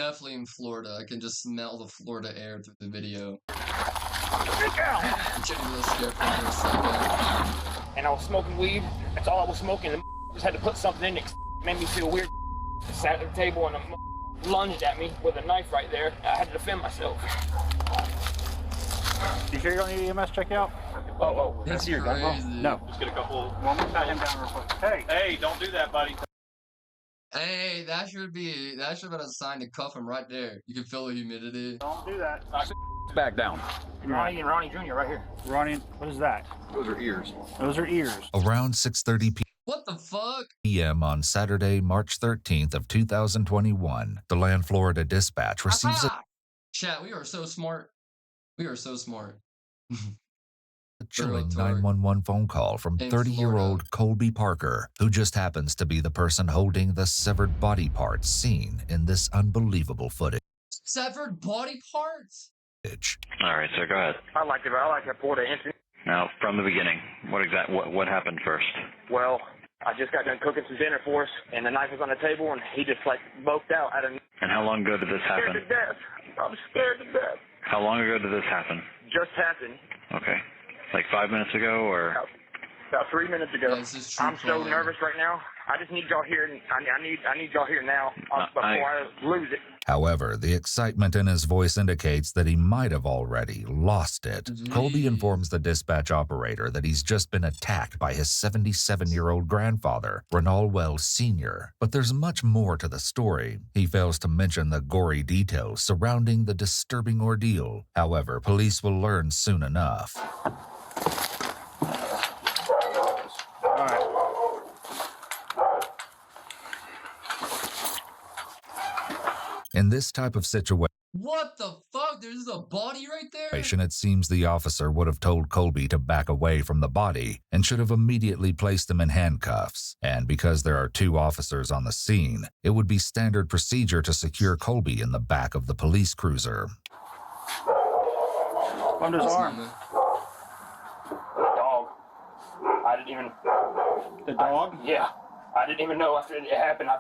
definitely in Florida. I can just smell the Florida air through the video. Get down! I'm getting real scared for a second. And I was smoking weed. That's all I was smoking. The just had to put something in it. Made me feel weird. Sat at the table and lunged at me with a knife right there. I had to defend myself. You sure you don't need EMS check out? Oh, That's your gun, crazy. No. Just get a couple. One more pat him down real quick. Hey. Hey, don't do that, buddy. Hey, that should have been a sign to cuff him right there. You can feel the humidity. Don't do that. Back down. Ronnie and Ronnie Jr. right here. Ronnie, what is that? Those are ears. Those are ears. Around 6:30 What the fuck? p.m. on Saturday, March 13th of 2021, the Land Florida Dispatch receives a Chat, we are so smart. We are so smart. chilling 911 phone call from In 30-year-old Colby Parker, who just happens to be the person holding the severed body parts seen in this unbelievable footage. Severed body parts? All right, sir, go ahead. I like that Florida incident. Now, from the beginning, what happened first? Well, I just got done cooking some dinner for us, and the knife was on the table, and he just like boked out out of. And how long ago did this Scared happen? to death. I'm scared to death. How long ago did this happen? Just happened. Okay. Like 5 minutes ago, or? About 3 minutes ago. Yeah, this is true I'm so crime. nervous right now. I just need y'all here. I need y'all here now before I lose it. However, the excitement in his voice indicates that he might have already lost it. Colby informs the dispatch operator that he's just been attacked by his 77-year-old grandfather, Renal Wells Sr. But there's much more to the story. He fails to mention the gory details surrounding the disturbing ordeal. However, police will learn soon enough. All right. In this type of situation, What the fuck? There's a body right there? it seems the officer would have told Colby to back away from the body and should have immediately placed him in handcuffs. And because there are 2 officers on the scene, it would be standard procedure to secure Colby in the back of the police cruiser. Under his arm. Dog. I didn't even. The dog? Yeah. I didn't even know after it happened.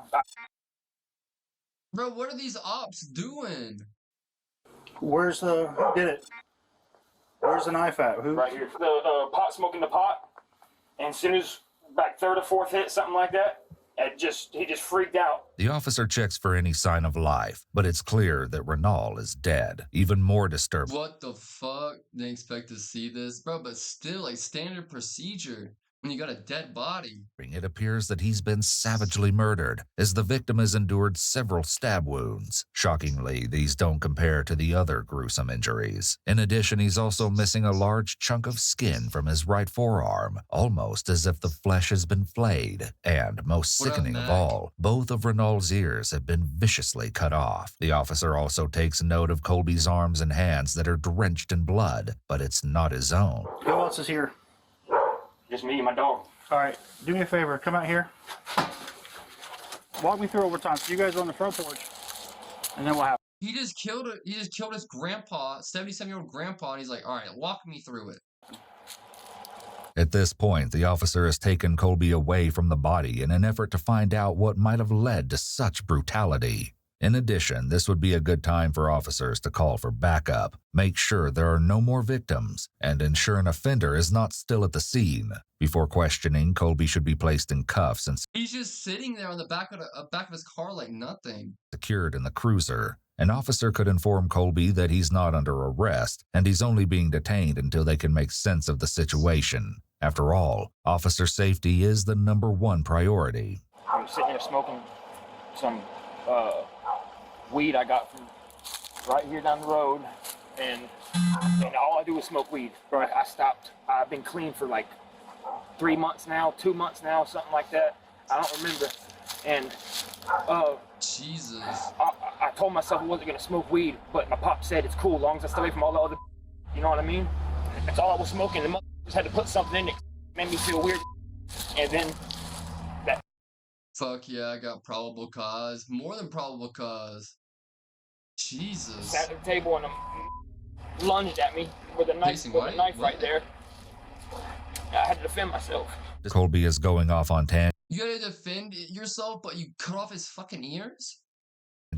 Bro, what are these ops doing? Where's the... Who did it? Where's the knife at? Who? Right here. The pot smoking the pot, and as soon as like 3rd or 4th hit, something like that, he just freaked out. The officer checks for any sign of life, but it's clear that Renal is dead. Even more disturbing. What the fuck? They expect to see this? Bro, but still, like, standard procedure when you got a dead body. It appears that he's been savagely murdered, as the victim has endured several stab wounds. Shockingly, these don't compare to the other gruesome injuries. In addition, he's also missing a large chunk of skin from his right forearm, almost as if the flesh has been flayed. And, most What up, sickening of Mac? all, both of Renal's ears have been viciously cut off. The officer also takes note of Colby's arms and hands that are drenched in blood, but it's not his own. Who else is here? Just me and my dog. All right. Do me a favor. Come out here. Walk me through over time. So you guys are on the front porch. And then we'll have... He just killed his grandpa, 77-year-old grandpa, and he's like, all right, walk me through it. At this point, the officer has taken Colby away from the body in an effort to find out what might have led to such brutality. In addition, this would be a good time for officers to call for backup, make sure there are no more victims, and ensure an offender is not still at the scene. Before questioning, Colby should be placed in cuffs and He's just sitting there on the back of his car like nothing. secured in the cruiser. An officer could inform Colby that he's not under arrest, and he's only being detained until they can make sense of the situation. After all, officer safety is the #1 priority. I'm sitting here smoking some weed I got from right here down the road, and all I do is smoke weed. Right. I stopped. I've been clean for like 3 months now, 2 months now, something like that. I don't remember. And Jesus. I told myself I wasn't gonna smoke weed, but my pop said it's cool as long as I stay away from all the other. You know what I mean? That's all I was smoking. The just had to put something in it. Made me feel weird, and then that. Fuck yeah, I got probable cause. More than probable cause. Jesus. Sat at the table and lunged at me with a knife, right there. I had to defend myself. Colby is going off on You gotta defend yourself, but you cut off his fucking ears?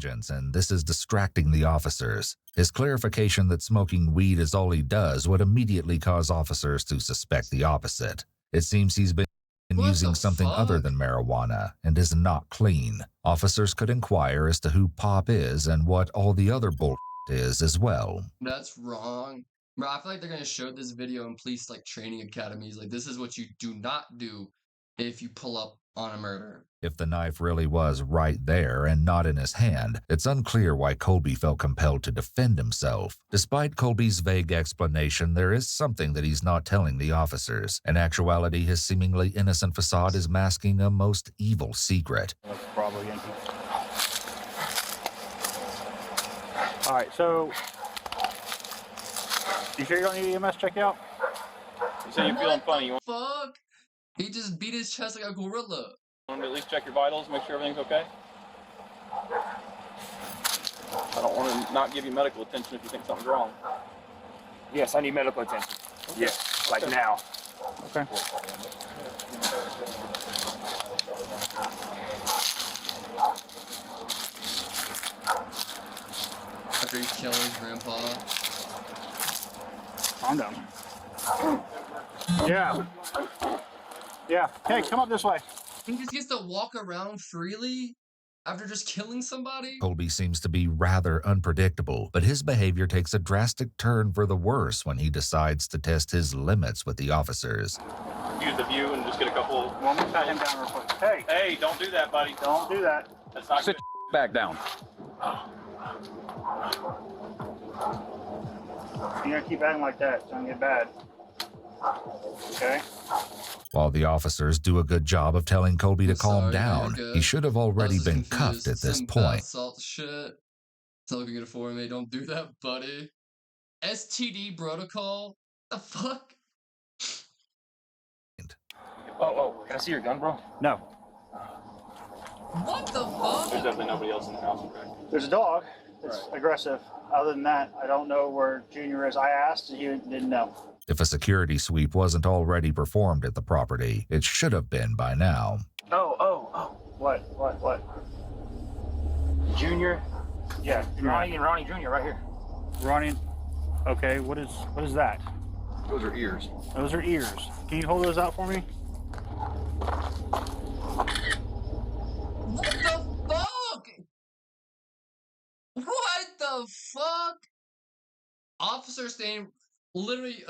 and this is distracting the officers. His clarification that smoking weed is all he does would immediately cause officers to suspect the opposite. It seems he's been What using the something other fuck? than marijuana and is not clean. Officers could inquire as to who Pop is and what all the other bull is as well. That's wrong. Bro, I feel like they're gonna show this video in police like training academies. Like, this is what you do not do if you pull up on a murder. If the knife really was right there and not in his hand, it's unclear why Colby felt compelled to defend himself. Despite Colby's vague explanation, there is something that he's not telling the officers. In actuality, his seemingly innocent facade is masking a most evil secret. That's probably Yankee. All right, so you sure you don't need EMS check out? You say you're feeling funny. You Fuck! He just beat his chest like a gorilla. want to at least check your vitals, make sure everything's okay? I don't want to not give you medical attention if you think something's wrong. Yes, I need medical attention. Yes, like Okay. now. Okay. After he's killing his grandpa. Calm down. Yeah. Yeah. Hey, come up this way. He just gets to walk around freely after just killing somebody? Colby seems to be rather unpredictable, but his behavior takes a drastic turn for the worse when he decides to test his limits with the officers. Use the view and just get a couple. Well, let me pat him down real quick. Hey, Hey, don't do that, buddy. don't do that. That's not Sit good. back down. You're gonna keep acting like that. It's gonna get bad. Okay. While the officers do a good job of telling Colby to I'm calm sorry, down, you're good. he should have I was already just been confused. cuffed at this Some bath point. salt shit. It's looking good for me. Don't do that, buddy. STD protocol? The fuck? Oh, can I see your gun, bro? No. What the There's fuck? definitely nobody else in the house, correct? There's a dog. It's aggressive. Other than that, I don't know where Junior is. I asked, and he didn't know. If a security sweep wasn't already performed at the property, it should have been by now. Oh. What? Junior? Yeah. Ronnie and Ronnie Jr. right here. Ronnie. Okay. What is that? Those are ears. Those are ears. Can you hold those out for me? What the fuck? What the fuck? Officer staying literally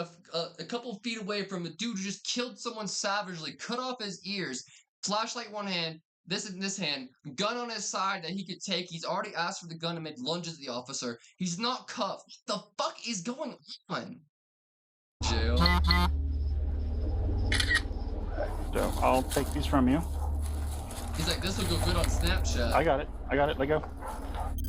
a couple feet away from a dude who just killed someone savagely, cut off his ears, flashlight one hand, this in this hand, gun on his side that he could take. He's already asked for the gun to make lunges at the officer. He's not cuffed. What the fuck is going on? Jail. So I'll take these from you. He's like, this will go good on Snapchat. I got it. Let go.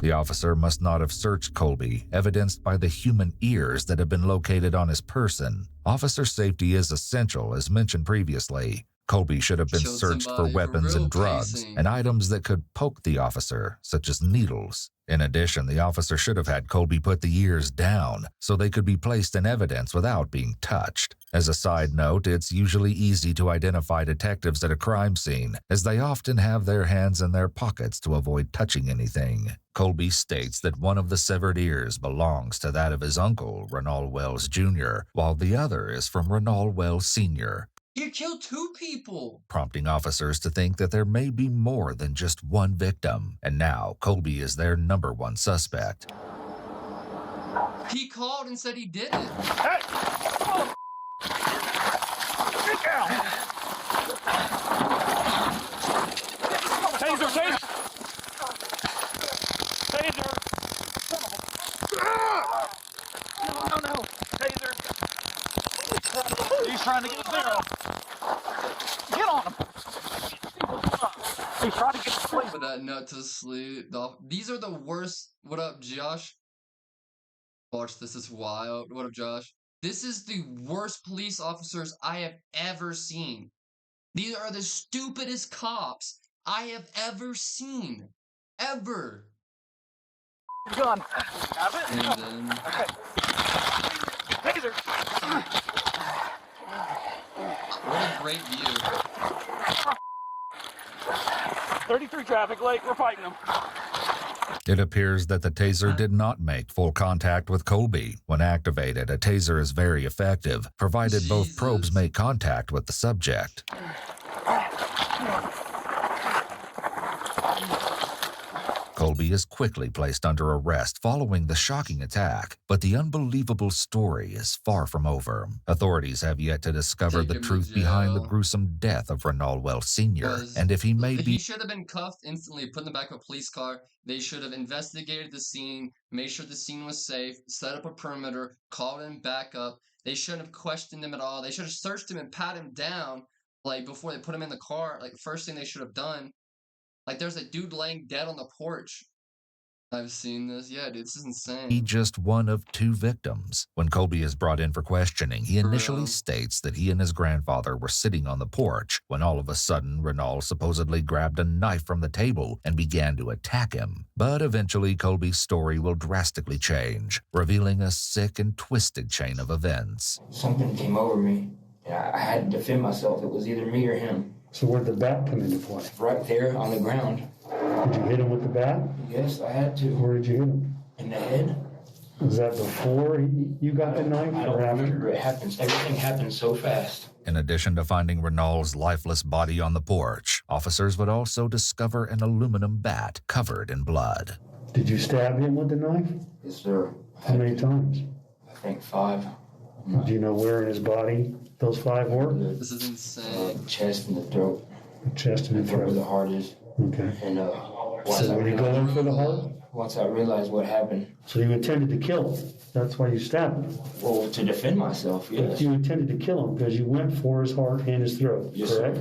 The officer must not have searched Colby, evidenced by the human ears that have been located on his person. Officer safety is essential, as mentioned previously. Colby should have been Killed searched for somebody for weapons real and drugs, pacing. and items that could poke the officer, such as needles. In addition, the officer should have had Colby put the ears down, so they could be placed in evidence without being touched. As a side note, it's usually easy to identify detectives at a crime scene, as they often have their hands in their pockets to avoid touching anything. Colby states that one of the severed ears belongs to that of his uncle, Renald Wells Jr., while the other is from Renald Wells Sr., He killed 2 people. prompting officers to think that there may be more than just one victim. And now, Colby is their number one suspect. He called and said he did it. Hey! Get down! Taser! Taser! No. Taser! He's trying to get a barrel. Get on him! He's trying to get sleep. Put that nut to sleep. These are the worst. What up, Josh? Watch this. Is wild. What up, Josh? This is the worst police officers I have ever seen. These are the stupidest cops I have ever seen. Ever. Gun. Have it? And then. Okay. Taser! What a great view. 33 traffic light. We're fighting them. It appears that the taser did not make full contact with Colby. When activated, a taser is very effective, provided both probes Jesus. make contact with the subject. Colby is quickly placed under arrest following the shocking attack, but the unbelievable story is far from over. Authorities have yet to discover Take the him to truth behind the jail. gruesome death of Ronald Wells Sr., Was and if he may he be should have been cuffed instantly, put in the back of a police car. They should have investigated the scene, made sure the scene was safe, set up a perimeter, called in backup. They shouldn't have questioned him at all. They should have searched him and pat him down, like before they put him in the car. Like first thing they should have done. Like there's a dude laying dead on the porch. I've seen this. Yeah, dude, this is insane. just one of two victims. When Colby is brought in for questioning, he For initially real. states that he and his grandfather were sitting on the porch when all of a sudden Ronald supposedly grabbed a knife from the table and began to attack him. But eventually Colby's story will drastically change, revealing a sick and twisted chain of events. Something came over me, and I had to defend myself. It was either me or him. So where'd the bat come into play? Right there on the ground. Did you hit him with the bat? Yes, I had to. Where did you hit him? In the head. Was that before you got the knife I don't or after? remember. It happens. Everything happened so fast. In addition to finding Ronald's lifeless body on the porch, officers would also discover an aluminum bat covered in blood. Did you stab him with the knife? Yes, sir. How many times? I think 5. Do you know where in his body those 5 were? This is insane. Chest and the throat. The chest and the Where the throat. heart is. Okay. And So when you go in for the heart, once I realized what happened, so you intended to kill him. That's why you stabbed him. well, to defend myself, yes. You intended to kill him because you went for his heart and his throat, Yes, sir. correct?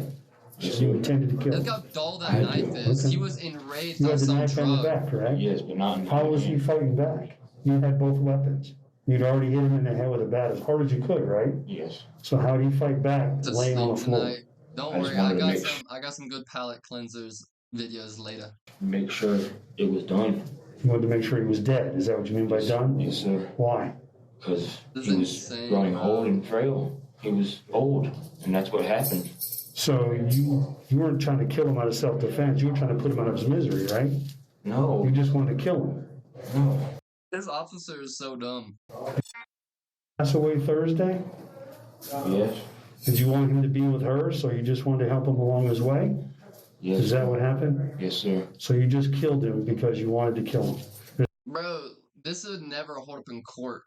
Yes, So you sir. intended to kill Look him. how dull that I knife do. is. Okay. He was enraged You on had the some knife on the drug. back, correct? Yes, but not in How was hand. he fighting back? You had both weapons. You'd already hit him in the head with a bat as hard as you could, right? Yes. So how did he fight back To laying on the sleep floor? tonight. Don't I just worry, I wanted to got make some. I got some good palate cleansers videos later. Make sure it was done. You wanted to make sure he was dead. Is that what you mean by done? Yes, sir. Why? Because This he is was insane, growing bro. old and frail. He was old, and that's what happened. So you weren't trying to kill him out of self-defense. You were trying to put him out of his misery, right? No, You just wanted to kill him. no. This officer is so dumb. Pass away Thursday? Yes, Did you want him to be with her, so you just wanted to help him along his way? yes. Is that what happened? Yes, sir. So you just killed him because you wanted to kill him. Bro, this would never hold up in court.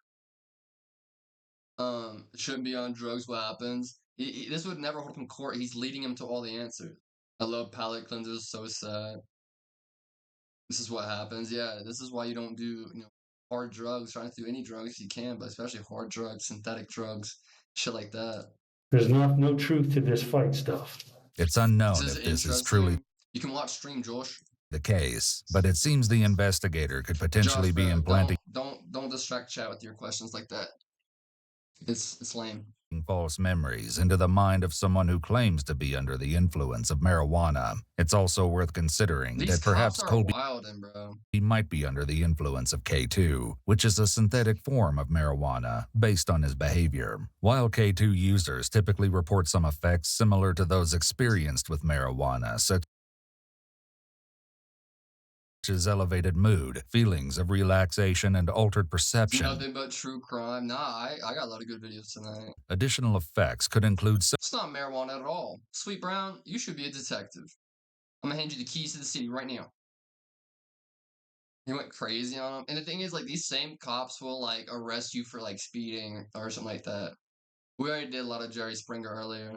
Shouldn't be on drugs. What happens? This would never hold up in court. He's leading him to all the answers. I love palate cleansers. So sad. This is what happens. Yeah, this is why you don't do hard drugs. Try not to do any drugs if you can, but especially hard drugs, synthetic drugs, shit like that. There's no truth to this fight stuff. It's unknown This is if this is truly interesting. You can watch stream, Josh. the case, but it seems the investigator could potentially Josh, be bro, implanting Don't distract chat with your questions like that. It's lame. false memories into the mind of someone who claims to be under the influence of marijuana. It's also worth considering These that perhaps cops are Colby wildin', bro. might be under the influence of K2, which is a synthetic form of marijuana based on his behavior. While K2 users typically report some effects similar to those experienced with marijuana, such as elevated mood, feelings of relaxation, and altered perception. Nothing but true crime. Nah, I got a lot of good videos tonight. Additional effects could include It's not marijuana at all. Sweet Brown, you should be a detective. I'm gonna hand you the keys to the city right now. He went crazy on him. And the thing is, like, these same cops will, like, arrest you for, like, speeding or something like that. We already did a lot of Jerry Springer earlier.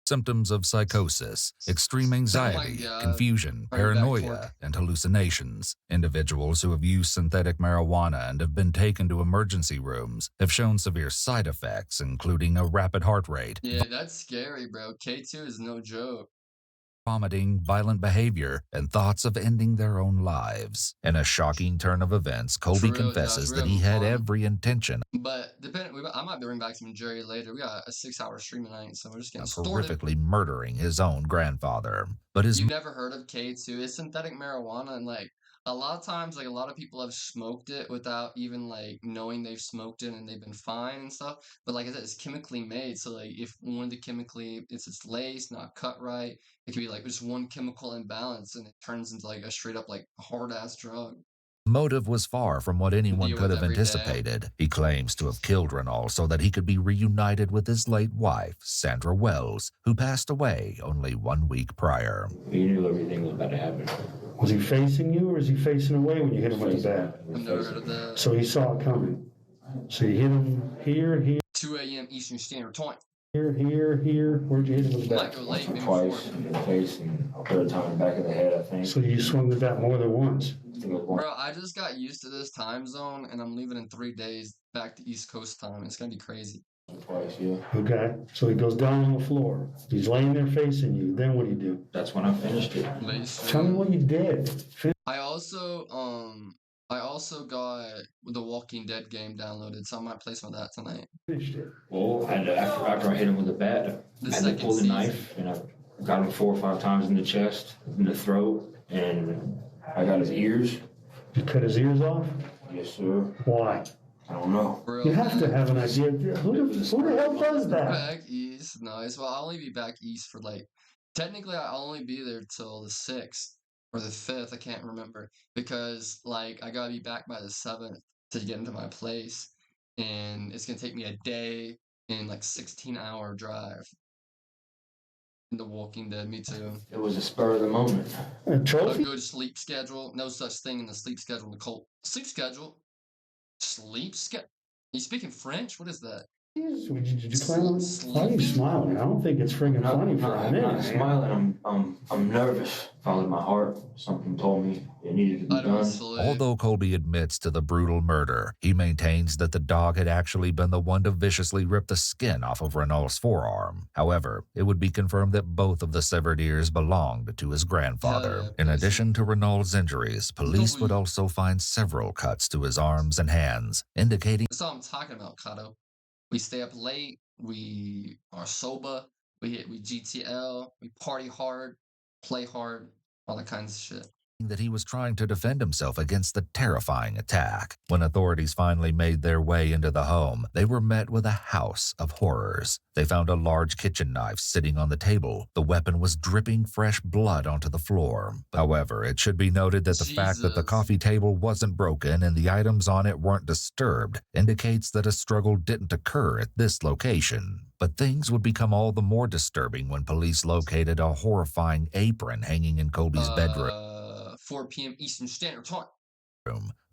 symptoms of psychosis, extreme anxiety, God. confusion, Bring it back, paranoia, Torque. and hallucinations. Individuals who have used synthetic marijuana and have been taken to emergency rooms have shown severe side effects, including a rapid heart rate, Yeah, that's scary, bro. K2 is no joke. vomiting, violent behavior, and thoughts of ending their own lives. In a shocking turn of events, Colby For real, confesses Josh, that we're he had having fun. every intention But I might bring back some Jerry later. We got a 6-hour stream tonight, so we're just getting of started. horrifically murdering his own grandfather. But his You never heard of K2? It's synthetic marijuana, and like a lot of times, like a lot of people have smoked it without even like knowing they've smoked it, and they've been fine and stuff. But like I said, it's chemically made, so like if one of the it's laced, not cut right, it could be like just one chemical imbalance, and it turns into like a straight up like hard ass drug. Motive was far from what anyone Deal could with have every day. anticipated. He claims to have killed Renal so that he could be reunited with his late wife, Sandra Wells, who passed away only 1 week prior. You knew everything was about to happen. Was he facing you or was he facing away when you hit him with the bat? I've never heard of that. So he saw it coming. So you hit him here, 2 a.m. Eastern Standard Time. here. Where'd you hit him with the Might bat? go late, maybe Twice 4. in the face and third time in the back of the head, I think. So you swung the bat more than once. I think it was one. Bro, I just got used to this time zone, and I'm leaving in 3 days back to East Coast time. It's gonna be crazy. Twice, yeah. Okay. So he goes down on the floor. He's laying there facing you. Then what do you do? That's when I finished it. Tell me what you did. I also got the Walking Dead game downloaded, so I might play some of that tonight. Finished it. Well, after I hit him with the bat, The I had to second pull the season. knife, and I got him 4 or 5 times in the chest, in the throat, and I got his ears. You cut his ears off? Yes, sir. Why? I don't know. Bro, You have to have an idea. Who the hell does that? back east. Nice. Well, I'll only be back east for technically I'll only be there till the 6th or the 5th. I can't remember because I gotta be back by the 7th to get into my place, and it's gonna take me a day and 16-hour drive. In The Walking Dead, me too. It was a spur of the moment. A A trophy? good sleep schedule. No such thing in the sleep schedule, Nicole. Sleep schedule. Sleep schedule. You speaking French? What is that? Did you plan on? Why are you smiling? I don't think it's friggin' funny for a I'm minute, not man. smiling. I'm nervous. Followed my heart. Something told me it needed to be I don't done. sleep. Although Colby admits to the brutal murder, he maintains that the dog had actually been the one to viciously rip the skin off of Renault's forearm. However, it would be confirmed that both of the severed ears belonged to his grandfather. Yeah, In yes. addition to Renault's injuries, police would also find several cuts to his arms and hands, indicating That's all I'm talking about, Kato. We stay up late. We are sober. We GTL. We party hard, play hard, all that kinds of shit. that he was trying to defend himself against the terrifying attack. When authorities finally made their way into the home, they were met with a house of horrors. They found a large kitchen knife sitting on the table. The weapon was dripping fresh blood onto the floor. However, it should be noted that the fact that the Jesus. coffee table wasn't broken and the items on it weren't disturbed indicates that a struggle didn't occur at this location. But things would become all the more disturbing when police located a horrifying apron hanging in Colby's bedroom. 4 p.m. Eastern Standard Time.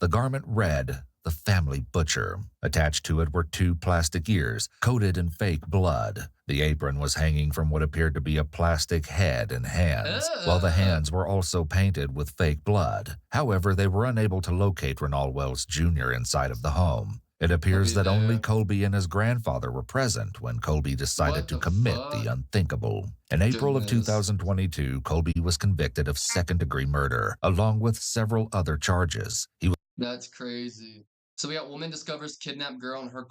The garment read, "The Family Butcher." Attached to it were 2 plastic ears, coated in fake blood. The apron was hanging from what appeared to be a plastic head and hands, while the hands were also painted with fake blood. However, they were unable to locate Renault Wells Jr. inside of the home. It appears that only Colby and his grandfather were present when Colby decided What to the commit fuck? the unthinkable. In April of Goodness. 2022, Colby was convicted of second-degree murder, along with several other charges. He was That's crazy. So we got woman discovers kidnapped girl in her